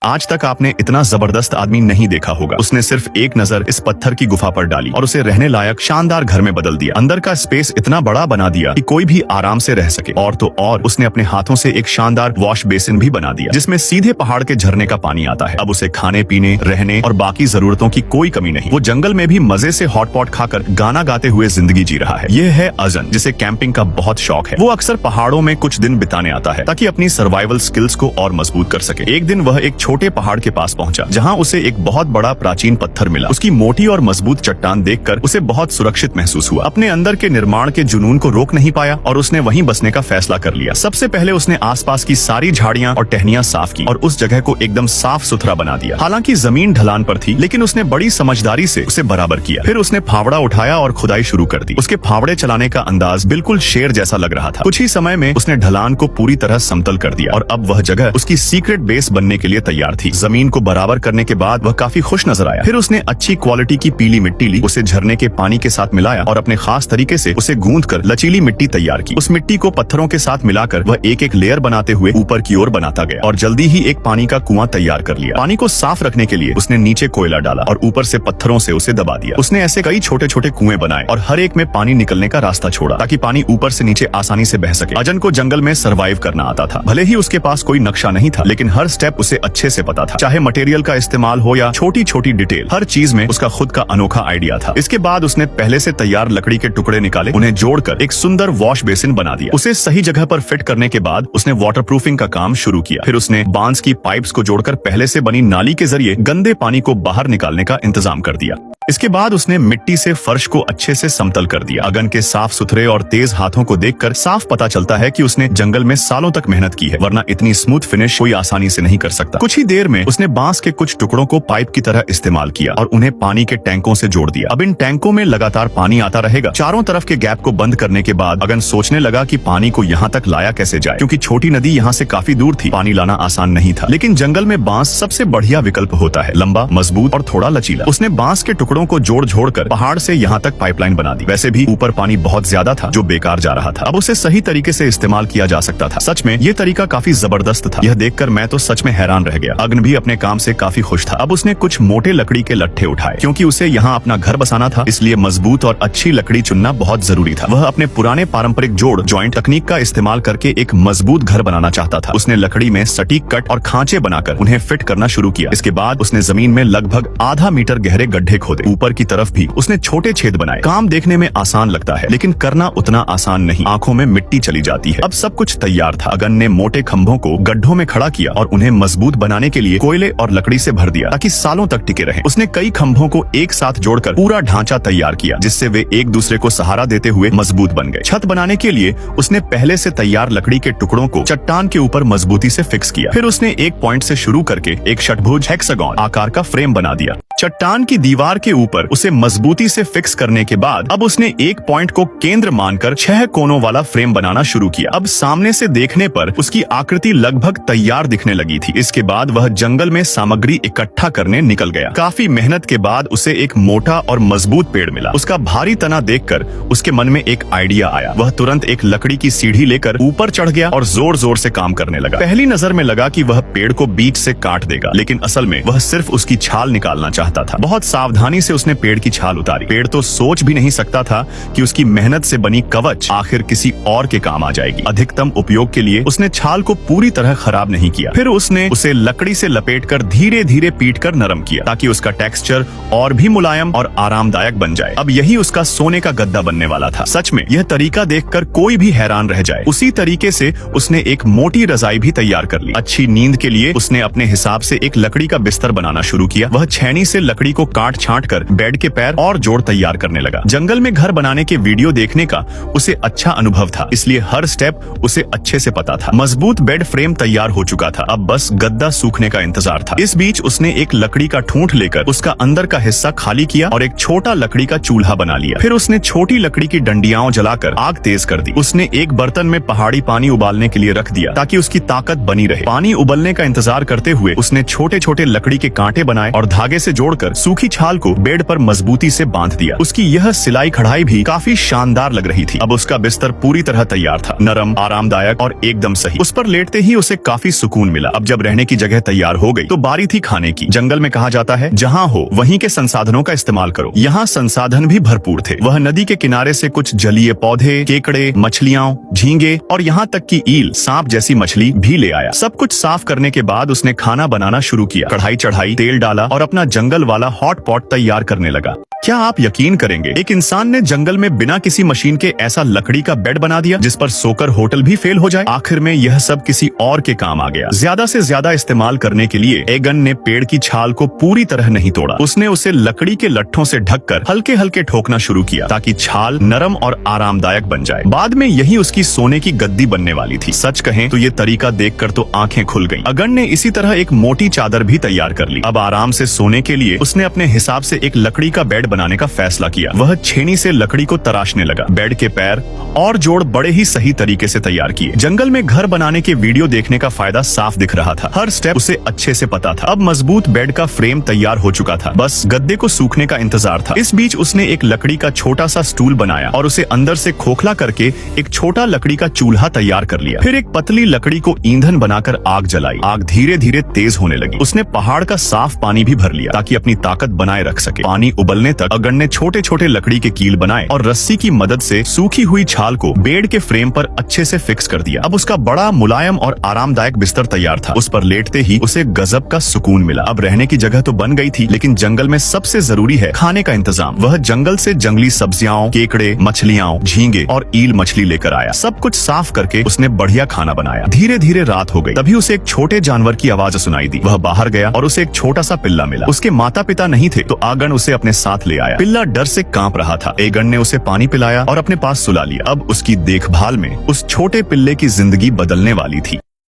आज तक आपने इतना जबरदस्त आदमी नहीं देखा होगा। उसने सिर्फ एक नजर इस पत्थर की गुफा पर डाली और उसे रहने लायक शानदार घर में बदल दिया। अंदर का स्पेस इतना बड़ा बना दिया कि कोई भी आराम से रह सके। और तो और उसने अपने हाथों से एक शानदार वॉश बेसिन भी बना दिया जिसमें सीधे पहाड़ के झरने का पानी आता है। अब उसे खाने पीने, रहने और बाकी जरूरतों की कोई कमी नहीं। वो जंगल में भी मजे से हॉट पॉट खाकर गाना गाते हुए जिंदगी जी रहा है। यह है अजन, जिसे कैंपिंग का बहुत शौक है। वो अक्सर पहाड़ों में कुछ दिन बिताने आता है ताकि अपनी सर्वाइवल स्किल्स को और मजबूत कर सके। एक दिन वह एक छोटे पहाड़ के पास पहुंचा जहां उसे एक बहुत बड़ा प्राचीन पत्थर मिला। उसकी मोटी और मजबूत चट्टान देखकर उसे बहुत सुरक्षित महसूस हुआ। अपने अंदर के निर्माण के जुनून को रोक नहीं पाया और उसने वहीं बसने का फैसला कर लिया। सबसे पहले उसने आसपास की सारी झाड़ियां और टहनियां साफ की और उस जगह को एकदम साफ सुथरा बना दिया। हालांकि जमीन ढलान पर थी, लेकिन उसने बड़ी समझदारी से उसे बराबर किया। फिर उसने फावड़ा उठाया और खुदाई शुरू कर दी। उसके फावड़े चलाने का अंदाज बिल्कुल शेर जैसा लग रहा था। कुछ ही समय में उसने ढलान को पूरी तरह समतल कर दिया और अब वह जगह उसकी सीक्रेट बेस बनने के लिए तैयार थी। जमीन को बराबर करने के बाद वह काफी खुश नजर आया। फिर उसने अच्छी क्वालिटी की पीली मिट्टी ली, उसे झरने के पानी के साथ मिलाया और अपने खास तरीके से उसे गूंथकर लचीली मिट्टी तैयार की। उस मिट्टी को पत्थरों के साथ मिलाकर वह एक एक लेयर बनाते हुए ऊपर की ओर बनाता गया और जल्दी ही एक पानी का कुआं तैयार कर लिया। पानी को साफ रखने के लिए उसने नीचे कोयला डाला और ऊपर से पत्थरों से उसे दबा दिया। उसने ऐसे कई छोटे छोटे कुएं बनाए और हर एक में पानी निकलने का रास्ता छोड़ा ताकि पानी ऊपर से नीचे आसानी से बह सके। अजन को जंगल में सर्वाइव करना आता था। भले ही उसके पास कोई नक्शा नहीं था, लेकिन हर स्टेप उसे अच्छे से पता था। चाहे मटेरियल का इस्तेमाल हो या छोटी छोटी डिटेल, हर चीज में उसका खुद का अनोखा आइडिया था। इसके बाद उसने पहले से तैयार लकड़ी के टुकड़े निकाले, उन्हें जोड़कर एक सुंदर वॉश बेसिन बना दिया। उसे सही जगह पर फिट करने के बाद उसने वाटरप्रूफिंग का काम शुरू किया। फिर उसने बांस की पाइप्स को जोड़कर पहले से बनी नाली के जरिए गंदे पानी को बाहर निकालने का इंतजाम कर दिया। इसके बाद उसने मिट्टी से फर्श को अच्छे से समतल कर दिया। अगन के साफ सुथरे और तेज हाथों को देखकर साफ पता चलता है कि उसने जंगल में सालों तक मेहनत की है, वरना इतनी स्मूथ फिनिश कोई आसानी से नहीं कर सकता। कुछ ही देर में उसने बांस के कुछ टुकड़ों को पाइप की तरह इस्तेमाल किया और उन्हें पानी के टैंकों से जोड़ दिया। अब इन टैंकों में लगातार पानी आता रहेगा। चारों तरफ के गैप को बंद करने के बाद अगन सोचने लगा कि पानी को यहाँ तक लाया कैसे जाए, क्योंकि छोटी नदी यहाँ से काफी दूर थी। पानी लाना आसान नहीं था, लेकिन जंगल में बांस सबसे बढ़िया विकल्प होता है, लंबा, मजबूत और थोड़ा लचीला। उसने बांस के टुकड़ों को जोड़ पहाड़ से यहाँ तक पाइपलाइन बना दी। वैसे भी ऊपर पानी बहुत ज्यादा था जो बेकार जा रहा था। अब उसे सही तरीके से इस्तेमाल किया जा सकता था। सच में ये तरीका काफी जबरदस्त था। यह देखकर मैं तो सच में हैरान रह गया। अगन भी अपने काम से काफी खुश था। अब उसने कुछ मोटे लकड़ी के लट्ठे उठाए, क्योंकि उसे यहाँ अपना घर बसाना था, इसलिए मजबूत और अच्छी लकड़ी चुनना बहुत जरूरी था। वह अपने पुराने पारंपरिक जोड़ जॉइंट तकनीक का इस्तेमाल करके एक मजबूत घर बनाना चाहता था। उसने लकड़ी में सटीक कट और खांचे बनाकर उन्हें फिट करना शुरू किया। इसके बाद उसने जमीन में लगभग आधा मीटर गहरे गड्ढे खोदे। ऊपर की तरफ भी उसने छोटे छेद बनाए। काम देखने में आसान लगता है, लेकिन करना उतना आसान नहीं। आंखों में मिट्टी चली जाती है। अब सब कुछ तैयार था। अगन ने मोटे खंभों को गड्ढों में खड़ा किया और उन्हें मजबूत बनाने के लिए कोयले और लकड़ी से भर दिया ताकि सालों तक टिके रहें। उसने कई खंभों को एक साथ जोड़कर पूरा ढांचा तैयार किया, जिससे वे एक दूसरे को सहारा देते हुए मजबूत बन गए। छत बनाने के लिए उसने पहले से तैयार लकड़ी के टुकड़ों को चट्टान के ऊपर मजबूती से फिक्स किया। फिर उसने एक पॉइंट से शुरू करके एक षटभुज हेक्सागोन आकार का फ्रेम बना दिया। चट्टान की दीवार के ऊपर उसे मजबूती से फिक्स करने के बाद अब उसने एक पॉइंट को केंद्र मानकर 6 कोनों वाला फ्रेम बनाना शुरू किया। अब सामने से देखने पर उसकी आकृति लगभग तैयार दिखने लगी थी। इसके बाद वह जंगल में सामग्री इकट्ठा करने निकल गया। काफी मेहनत के बाद उसे एक मोटा और मजबूत पेड़ मिला। उसका भारी तना देखकर उसके मन में एक आइडिया आया। वह तुरंत एक लकड़ी की सीढ़ी लेकर ऊपर चढ़ गया और जोर जोर से काम करने लगा। पहली नजर में लगा कि वह पेड़ को बीच से काट देगा, लेकिन असल में वह सिर्फ उसकी छाल निकालना चाहता था। बहुत सावधानी से उसने पेड़ की छाल उतारी। पेड़ तो सोच भी नहीं सकता था कि उसकी मेहनत से बनी कवच आखिर किसी और के काम आ जाएगी। अधिकतम उपयोग के लिए उसने छाल को पूरी तरह खराब नहीं किया। फिर उसने उसे लकड़ी से लपेटकर धीरे धीरे पीटकर नरम किया ताकि उसका टेक्सचर और भी मुलायम और आरामदायक बन जाए। अब यही उसका सोने का गद्दा बनने वाला था। सच में यह तरीका देखकर कोई भी हैरान रह जाए। उसी तरीके से उसने एक मोटी रजाई भी तैयार कर ली। अच्छी नींद के लिए उसने अपने हिसाब से एक लकड़ी का बिस्तर बनाना शुरू किया। वह छेनी से लकड़ी को काट छांट कर बेड के पैर और जोड़ तैयार करने लगा। जंगल में घर बनाने के वीडियो देखने का उसे अच्छा अनुभव था, इसलिए हर स्टेप उसे अच्छे से पता था। मजबूत बेड फ्रेम तैयार हो चुका था। अब बस गद्दा सूखने का इंतजार था। इस बीच उसने एक लकड़ी का ठूंठ लेकर उसका अंदर का हिस्सा खाली किया और एक छोटा लकड़ी का चूल्हा बना लिया। फिर उसने छोटी लकड़ी की डंडियां जलाकर आग तेज कर दी। उसने एक बर्तन में पहाड़ी पानी उबालने के लिए रख दिया ताकि उसकी ताकत बनी रहे। पानी उबलने का इंतजार करते हुए उसने छोटे छोटे लकड़ी के कांटे बनाए और धागे से जोड़ जोड़कर सूखी छाल को बेड पर मजबूती से बांध दिया। उसकी यह सिलाई कढ़ाई भी काफी शानदार लग रही थी। अब उसका बिस्तर पूरी तरह तैयार था, नरम, आरामदायक और एकदम सही। उस पर लेटते ही उसे काफी सुकून मिला। अब जब रहने की जगह तैयार हो गई तो बारी थी खाने की। जंगल में कहा जाता है, जहाँ हो वहीं के संसाधनों का इस्तेमाल करो। यहाँ संसाधन भी भरपूर थे। वह नदी के किनारे से कुछ जलीय पौधे, केकड़े, मछलियाँ, झींगे और यहाँ तक कि ईल, सांप जैसी मछली भी ले आया। सब कुछ साफ करने के बाद उसने खाना बनाना शुरू किया। कढ़ाई चढ़ाई, तेल डाला और अपना जंगल वाला हॉट पॉट तैयार करने लगा। क्या आप यकीन करेंगे, एक इंसान ने जंगल में बिना किसी मशीन के ऐसा लकड़ी का बेड बना दिया जिस पर सोकर होटल भी फेल हो जाए। आखिर में यह सब किसी और के काम आ गया। ज्यादा से ज्यादा इस्तेमाल करने के लिए एगन ने पेड़ की छाल को पूरी तरह नहीं तोड़ा। उसने उसे लकड़ी के लट्ठों से ढककर हल्के हल्के ठोकना शुरू किया ताकि छाल नरम और आरामदायक बन जाए। बाद में यही उसकी सोने की गद्दी बनने वाली थी। सच कहें तो ये तरीका देखकर तो आंखें खुल गईं। अगन ने इसी तरह एक मोटी चादर भी तैयार कर ली। अब आराम से सोने के लिए उसने अपने हिसाब से एक लकड़ी का बेड बनाने का फैसला किया। वह छेनी से लकड़ी को तराशने लगा। बेड के पैर और जोड़ बड़े ही सही तरीके से तैयार किए। जंगल में घर बनाने के वीडियो देखने का फायदा साफ दिख रहा था। हर स्टेप उसे अच्छे से पता था। अब मजबूत बेड का फ्रेम तैयार हो चुका था, बस गद्दे को सूखने का इंतजार था। इस बीच उसने एक लकड़ी का छोटा सा स्टूल बनाया और उसे अंदर से खोखला करके एक छोटा लकड़ी का चूल्हा तैयार कर लिया। फिर एक पतली लकड़ी को ईंधन बनाकर आग जलाई। आग धीरे धीरे तेज होने लगी। उसने पहाड़ का साफ पानी भी भर लिया ताकि अपनी ताकत बनाए रख सके। पानी उबलने तक अगन ने छोटे छोटे लकड़ी के कील बनाए और रस्सी की मदद से सूखी हुई छाल को बेड के फ्रेम पर अच्छे से फिक्स कर दिया। अब उसका बड़ा, मुलायम और आरामदायक बिस्तर तैयार था। उस पर लेटते ही उसे गजब का सुकून मिला। अब रहने की जगह तो बन गई थी, लेकिन जंगल में सबसे जरूरी है खाने का इंतजाम। वह जंगल से जंगली सब्जियां, केकड़े, मछलियां, झींगे और ईल मछली लेकर आया। सब कुछ साफ करके उसने बढ़िया खाना बनाया। धीरे धीरे रात हो गई। तभी उसे एक छोटे जानवर की आवाज सुनाई दी। वह बाहर गया और उसे एक छोटा सा पिल्ला मिला। उसके माता पिता नहीं थे तो आगन उसे अपने साथ ले आया। पिल्ला डर से कांप रहा था। एगन ने उसे पानी पिलाया और अपने पास सुला लिया। अब उसकी देखभाल में उस छोटे पिल्ले की जिंदगी बदलने वाली थी।